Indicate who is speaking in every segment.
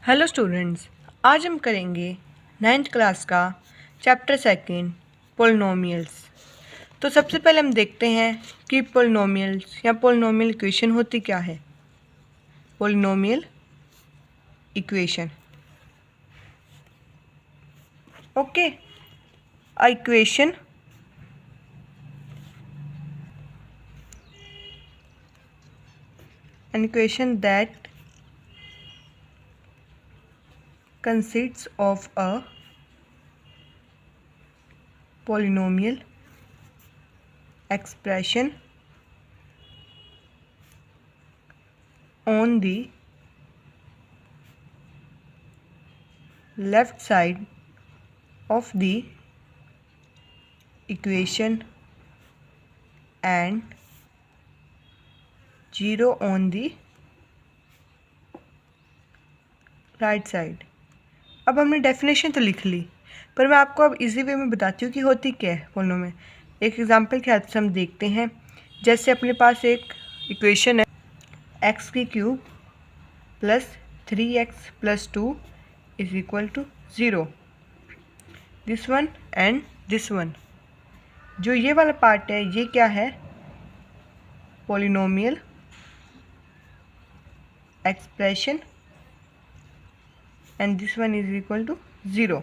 Speaker 1: Hello students, आज हम करेंगे 9th क्लास का चैप्टर सेकंड पोलिनोमियल्स। तो सबसे पहले हम देखते हैं कि पोलिनोमियल्स या पोलिनोमियल इक्वेशन होती क्या है। Polynomial equation, okay, a equation an equation that consists of a polynomial expression on the left side of the equation and 0 on the right side. अब हमने डेफिनेशन तो लिख ली, पर मैं आपको अब इजी वे में बताती हूँ कि होती क्या है पोलिनोमियल। एक एग्जांपल के हेल्प से हम देखते हैं। जैसे अपने पास एक इक्वेशन है एक्स की cube plus 3x plus 2 is equal to 0, this one and this one. जो ये वाला पार्ट है ये क्या है, polynomial expression and this one is equal to 0।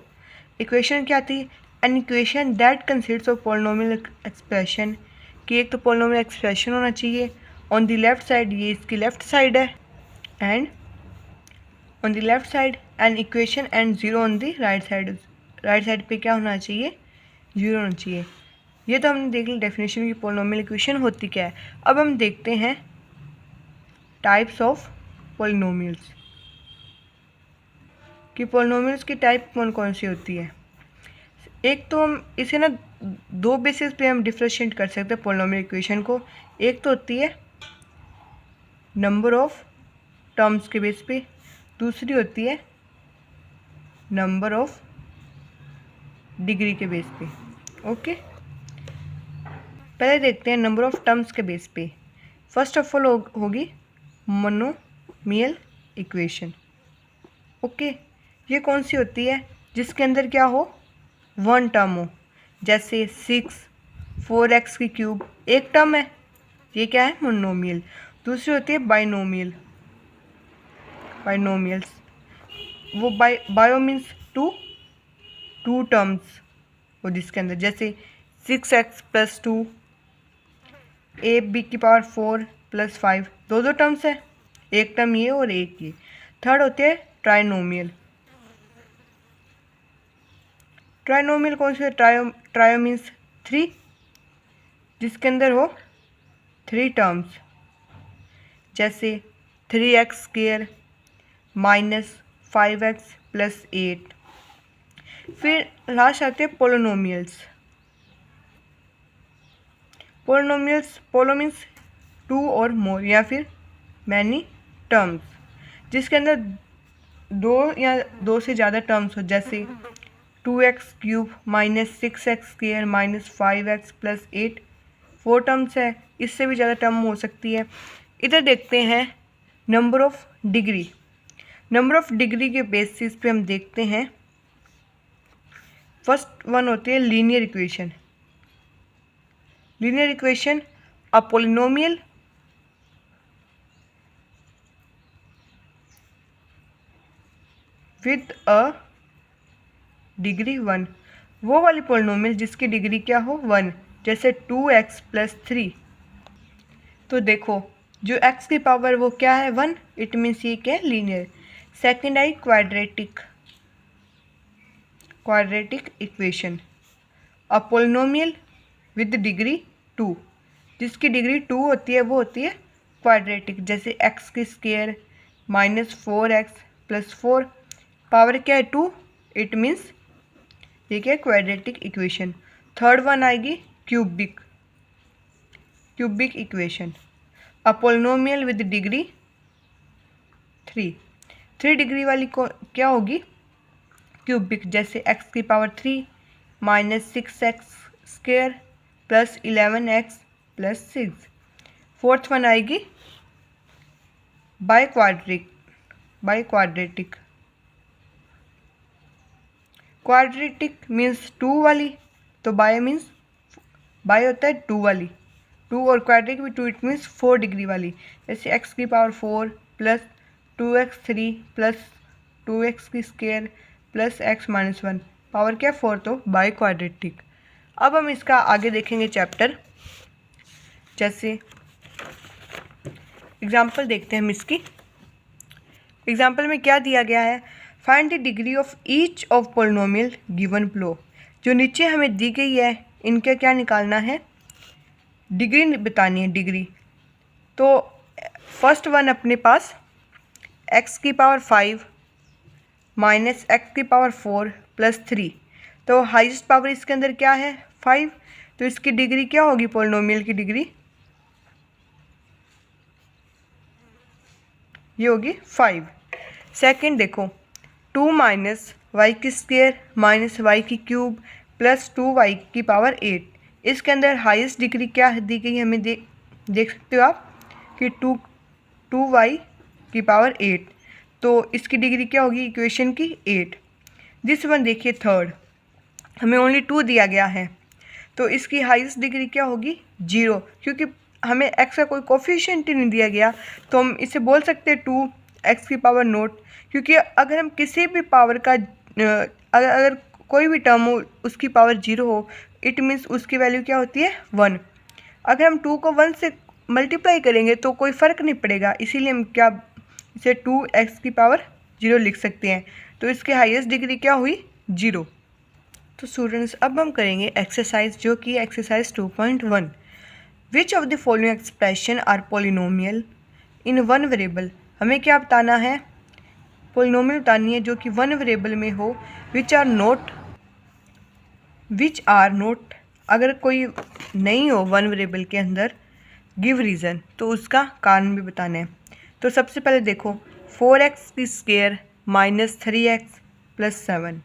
Speaker 1: Equation क्या थी, an equation that consists of polynomial expression, कि एक तो पोलिनोमियल एक्सप्रेशन होना चाहिए ऑन द लेफ्ट साइड, ये इसकी लेफ्ट साइड है, and on the left side an equation and 0 on the right side. Right side पे क्या होना चाहिए, 0 होना चाहिए। ये तो हमने देख ली डेफिनेशन की पोलिनोमियल इक्वेशन होती क्या है। अब हम देखते हैं टाइप्स ऑफ पोलिनोमियल्स, कि पोलिनोमियल्स की टाइप कौन कौन सी होती है। एक तो हम इसे ना दो बेसिस पे हम डिफरेंशिएट कर सकते हैं पोलिनोमियल इक्वेशन को। एक तो होती है नंबर ऑफ टर्म्स के बेस पे, दूसरी होती है नंबर ऑफ डिग्री के बेस पे। ओके, पहले देखते हैं नंबर ऑफ टर्म्स के बेस पे। फर्स्ट ऑफ ऑल होगी मोनोमियल इक्वेशन। ओके, ये कौन सी होती है, जिसके अंदर क्या हो, वन टर्म हो। जैसे 6 4x की क्यूब एक टर्म है, ये क्या है, मोनोमियल। दूसरी होती है बाइनोमियल, बाइनोमियल्स, वो बायो मीन्स टू टर्म्स हो जिसके अंदर, जैसे 6x प्लस 2 ए बी की पावर 4 प्लस 5, दो टर्म्स है, एक टर्म ये और एक ये। थर्ड होती है ट्राइनोमियल। ट्राइनोमियल कौन सी है, ट्रायो मीन्स 3, जिसके अंदर हो 3 टर्म्स, जैसे 3x square minus 5x plus 8। फिर लास्ट आते हैं पोलिनोमियल्स। पोलो मीन्स 2 और मोर या फिर मैनी टर्म्स, जिसके अंदर दो या दो से ज़्यादा टर्म्स हो, जैसे 2x cube minus 6x square minus 5x plus 8, 4 terms है, इससे भी ज़्यादा टर्म हो सकती है। इधर देखते हैं number of degree. Number of degree के बेसिस पे हम देखते हैं, फर्स्ट वन होती है linear equation. Linear equation, a polynomial with a degree 1, वो वाली पोलिनोमियल जिसकी डिग्री क्या हो 1, जैसे 2x प्लस 3। तो देखो जो x की पावर वो क्या है 1, इट मीन्स ये क्या है, linear. Second I quadratic equation, a polynomial with degree 2, जिसकी डिग्री 2 होती है वो होती है क्वाड्रेटिक, जैसे x की square minus 4x plus 4, power क्या है 2, इट मीन्स ये क्या है, क्वाड्रेटिक इक्वेशन। थर्ड वन आएगी cubic equation, a polynomial with degree 3 degree वाली को क्या होगी, क्यूबिक, जैसे x की power 3 minus 6x square plus 11x plus 6। Fourth one आएगी बाई क्वाड्रेटिक, क्वाड्रेटिक मीन्स 2 वाली, तो बाय होता है 2 वाली, 2 और क्वाड्रेटिक भी 2 इट मीन्स 4 डिग्री वाली। जैसे x की power 4 plus 2x3 plus 2x² plus x-1 power क्या 4, तो बाय क्वाड्रेटिक। अब हम इसका आगे देखेंगे चैप्टर। जैसे एग्जाम्पल देखते हैं हम इसकी। एग्जाम्पल में क्या दिया गया है, find the degree of each of polynomial given below. जो नीचे हमें दी गई है इनका क्या निकालना है, डिग्री बतानी है, डिग्री। तो फर्स्ट वन अपने पास x की पावर 5 माइनस x की पावर 4 प्लस 3, तो हाईएस्ट पावर इसके अंदर क्या है 5, तो इसकी डिग्री क्या होगी, पोलिनोमियल की डिग्री ये होगी 5। सेकंड देखो 2 माइनस वाई की स्क्वायर माइनस वाई की क्यूब प्लस 2y की पावर 8, इसके अंदर हाईएस्ट डिग्री क्या दी गई हमें, देख सकते हो आप कि 2y की पावर 8, तो इसकी डिग्री क्या होगी इक्वेशन की 8। दिस वन देखिए थर्ड, हमें ओनली 2 दिया गया है, तो इसकी हाईएस्ट डिग्री क्या होगी 0, क्योंकि हमें x का कोई कोफिशिएंट ही नहीं दिया गया, तो हम इसे बोल सकते हैं 2x की पावर नोट, क्योंकि अगर हम किसी भी पावर का अगर कोई भी टर्म हो उसकी पावर 0 हो, इट मीन्स उसकी वैल्यू क्या होती है 1। अगर हम 2 को 1 से मल्टीप्लाई करेंगे तो कोई फ़र्क नहीं पड़ेगा, इसीलिए हम क्या इसे 2x की पावर 0 लिख सकते हैं, तो इसकी हाईएस्ट डिग्री क्या हुई 0। तो स्टूडेंट्स अब हम करेंगे एक्सरसाइज, जो कि exercise 2.1। Which of the following expression are polynomial in one variable. हमें क्या बताना है, पोलिनोमियल बतानी है जो कि वन वेरिएबल में हो, विच आर नोट, अगर कोई नहीं हो वन वेरिएबल के अंदर, गिव रीज़न, तो उसका कारण भी बताना है। तो सबसे पहले देखो 4x की स्क्वायर माइनस 3x प्लस 7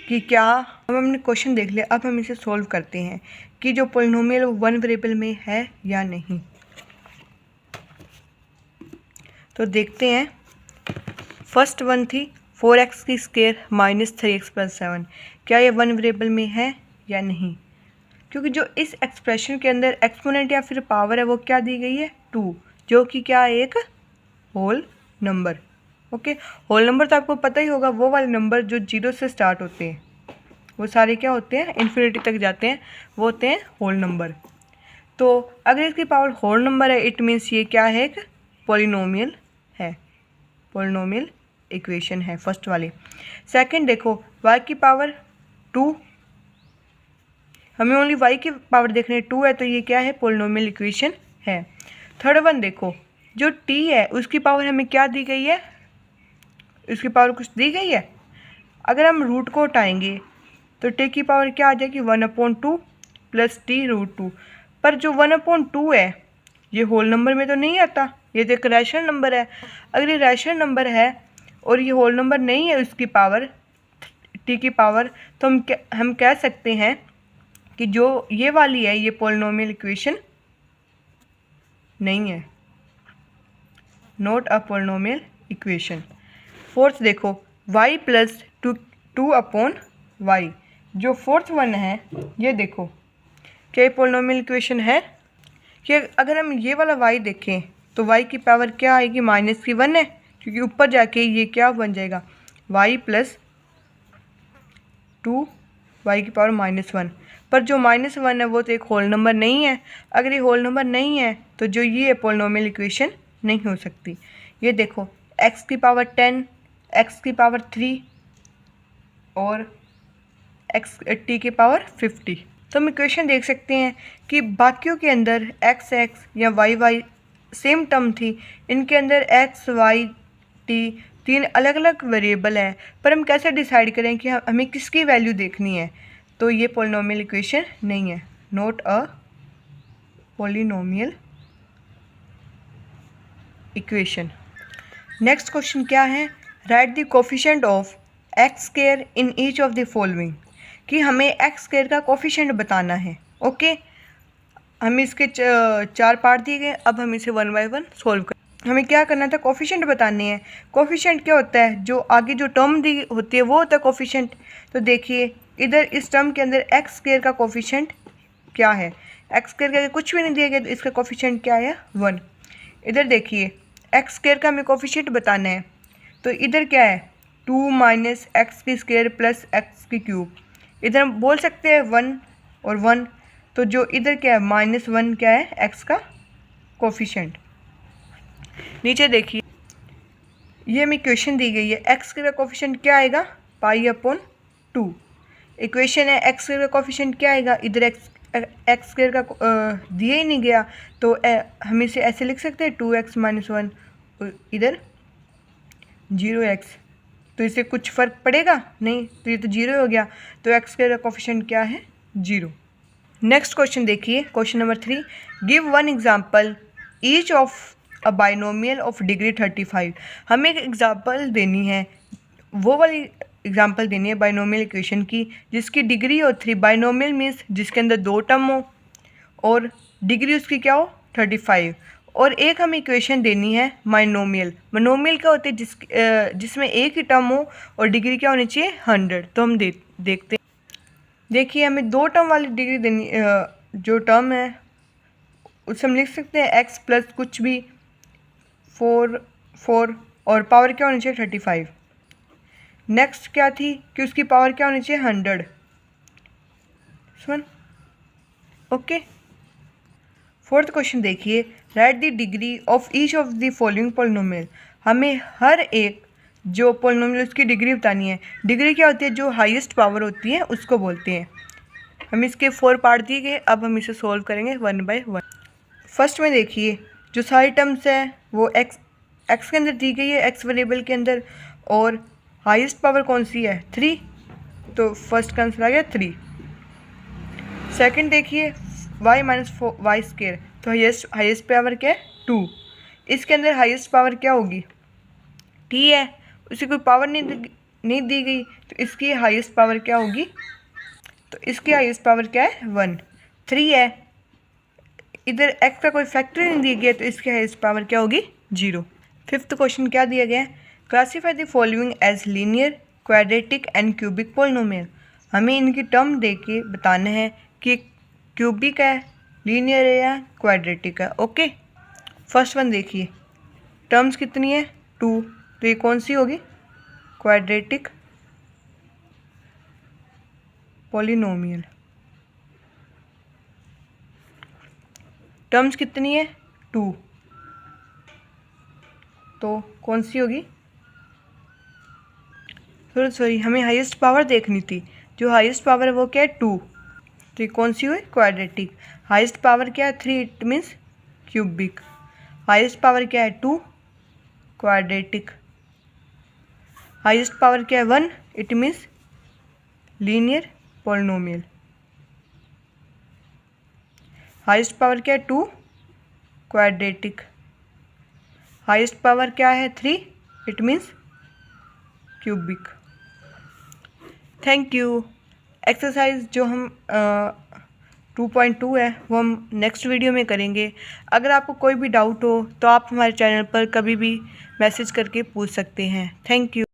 Speaker 1: कि क्या, अब हमने क्वेश्चन देख लिया, अब हम इसे सॉल्व करते हैं कि जो पोलिनोमियल वन वेरिएबल में है या नहीं। तो देखते हैं, फर्स्ट वन थी 4x की स्क्वायर माइनस 3x प्लस 7, क्या ये वन वेरिएबल में है या नहीं, क्योंकि जो इस एक्सप्रेशन के अंदर एक्सपोनेंट या फिर पावर है वो क्या दी गई है 2, जो कि क्या है एक whole number. Okay, whole number तो आपको पता ही होगा, वो वाले नंबर जो 0 से स्टार्ट होते हैं वो सारे क्या होते हैं इन्फिनिटी तक जाते हैं, वो होते हैं होल नंबर। तो अगर इसकी पावर होल नंबर है, इट मीन्स ये क्या है, एक पॉलिनोमियल है, पॉलिनोमियल इक्वेशन है फर्स्ट वाली। सेकंड देखो y की पावर 2, हमें ओनली y की पावर देखने 2 है, तो ये क्या है पॉलिनोमियल इक्वेशन है। थर्ड वन देखो जो t है उसकी पावर हमें क्या दी गई है, उसकी पावर कुछ दी गई है, अगर हम रूट को हटाएंगे तो t की पावर क्या आ जाएगी 1/2 प्लस t√2, पर जो 1/2 है ये होल नंबर में तो नहीं आता, ये तो एक रैशनल नंबर है। अगर ये रैशनल नंबर है और ये होल नंबर नहीं है उसकी पावर t की पावर, तो हम कह सकते हैं कि जो ये वाली है ये पॉलिनोमियल इक्वेशन नहीं है, not a polynomial equation. Fourth देखो y प्लस 2/y, जो फोर्थ वन है ये देखो क्या ये पॉलिनोमियल इक्वेशन है, कि अगर हम ये वाला y देखें तो y की पावर क्या आएगी माइनस की 1 है, क्योंकि ऊपर जाके ये क्या बन जाएगा y प्लस 2y की पावर -1, पर जो -1 है वो तो एक होल नंबर नहीं है। अगर ये होल नंबर नहीं है तो जो ये पॉलिनोमियल इक्वेशन नहीं हो सकती। ये देखो x की पावर 10, x की पावर 3 और t की पावर 50, तो हम इक्वेशन देख सकते हैं कि बाकियों के अंदर x या y सेम टर्म थी, इनके अंदर x y t 3 अलग अलग वेरिएबल है, पर हम कैसे डिसाइड करें कि हमें किसकी वैल्यू देखनी है, तो ये पॉलिनोमियल इक्वेशन नहीं है, not a polynomial equation. Next question क्या है, right the coefficient of x square in each of the following, कि हमें एक्स स्क्वायर का कोफिशिएंट बताना है। ओके, हमें इसके 4 पार्ट दिए गए, अब हम इसे 1 बाय 1 सॉल्व कर। हमें क्या करना था, कोफिशिएंट बताने हैं। कोफिशिएंट क्या होता है, जो आगे जो टर्म दी होती है वो होता है कोफिशिएंट। तो देखिए इधर इस टर्म के अंदर एक्स स्क्वायर का कोफिशिएंट क्या है, एक्स स्क्वायर का कुछ भी नहीं दिया गया तो इसका कोफिशिएंट क्या है, 1। इधर देखिए एक्स स्क्वायर का हमें कोफिशिएंट बताना है, तो इधर क्या है 2 माइनस एक्स की स्क्वायर प्लस एक्स की क्यूब। इधर हम बोल सकते हैं 1 और 1, तो जो इधर क्या है -1 क्या है एक्स का कोफिशिएंट। नीचे देखिए ये हमें इक्वेशन दी गई है, एक्स का कोफिशिएंट क्या आएगा π/2। इक्वेशन है एक्स का कोफिशिएंट क्या आएगा, इधर एक्स स्क्वायर का दिया ही नहीं गया तो हम इसे ऐसे लिख सकते हैं 2x - 1, इधर 0x, तो इससे कुछ फ़र्क पड़ेगा नहीं, तो ये तो 0 हो गया, तो एक्स स्क्वायर का कोफिशिएंट क्या है 0। नेक्स्ट क्वेश्चन देखिए, question number 3, give one example each of a binomial of degree 35। हमें एक एग्जांपल देनी है, वो वाली एग्जांपल देनी है बाइनोमियल इक्वेशन की जिसकी डिग्री हो 3। बाइनोमियल मीन्स जिसके अंदर 2 टर्म हो और डिग्री उसकी क्या हो 35। और एक हमें इक्वेशन देनी है माइनोमियल। मोनोमियल क्या होते हैं, जिसमें एक ही टर्म हो और डिग्री क्या होनी चाहिए 100। तो हम देखते हैं। देखिए हमें 2 टर्म वाली डिग्री देनी, जो टर्म है उससे हम लिख सकते हैं x प्लस कुछ भी 4 और पावर क्या होनी चाहिए 35। नेक्स्ट क्या थी कि उसकी पावर क्या होनी चाहिए 100। ओके। फोर्थ क्वेश्चन देखिए, right the degree of each of the following polynomial. हमें हर एक जो पॉलिनोमियल उसकी डिग्री बतानी है। डिग्री क्या होती है, जो हाईएस्ट पावर होती है उसको बोलते हैं। हम इसके 4 पार्ट दिए गए, अब हम इसे सोल्व करेंगे 1 बाय 1। फर्स्ट में देखिए जो सारी टर्म्स है वो एक्स के अंदर दी गई है, एक्स वेरिएबल के अंदर, और हाईएस्ट पावर कौन सी है 3, तो फर्स्ट का आंसर आ गया 3। सेकंड देखिए y - 4y स्क्वायर, तो हाईएस्ट पावर क्या है 2। इसके अंदर हाईएस्ट पावर क्या होगी t है, उसे कोई पावर नहीं दी गई, तो इसकी हाईएस्ट पावर क्या होगी, तो इसकी हाईएस्ट पावर क्या है 1। 3 है, इधर x का कोई फैक्टर नहीं दिया गया, तो इसकी हाईएस्ट पावर क्या होगी 0। फिफ्थ क्वेश्चन क्या दिया गया है, classify the following as linear, quadratic and cubic polynomial. हमें इनकी टर्म दे के बताना है कि क्यूबिक है, लीनियर है या क्वाड्रेटिक है। ओके, फर्स्ट वन देखिए टर्म्स कितनी है 2, तो ये कौन सी होगी क्वाड्रेटिक पॉलिनोमियल। टर्म्स कितनी है 2, तो कौन सी होगी, सॉरी हमें हाईएस्ट पावर देखनी थी, जो हाईएस्ट पावर है वो क्या है 2, तो ये कौन सी हुई क्वाड्रेटिक। हाईएस्ट पावर क्या है 3, it means cubic. Highest power क्या है 2, क्वाड्रेटिक। हाईएस्ट पावर क्या है 1, it means linear polynomial. Highest power क्या है 2, क्वाड्रेटिक। हाईएस्ट पावर क्या है 3, it means cubic. Thank you. Exercise जो हम 2.2 है वो हम नेक्स्ट वीडियो में करेंगे। अगर आपको कोई भी डाउट हो तो आप हमारे चैनल पर कभी भी मैसेज करके पूछ सकते हैं। Thank you.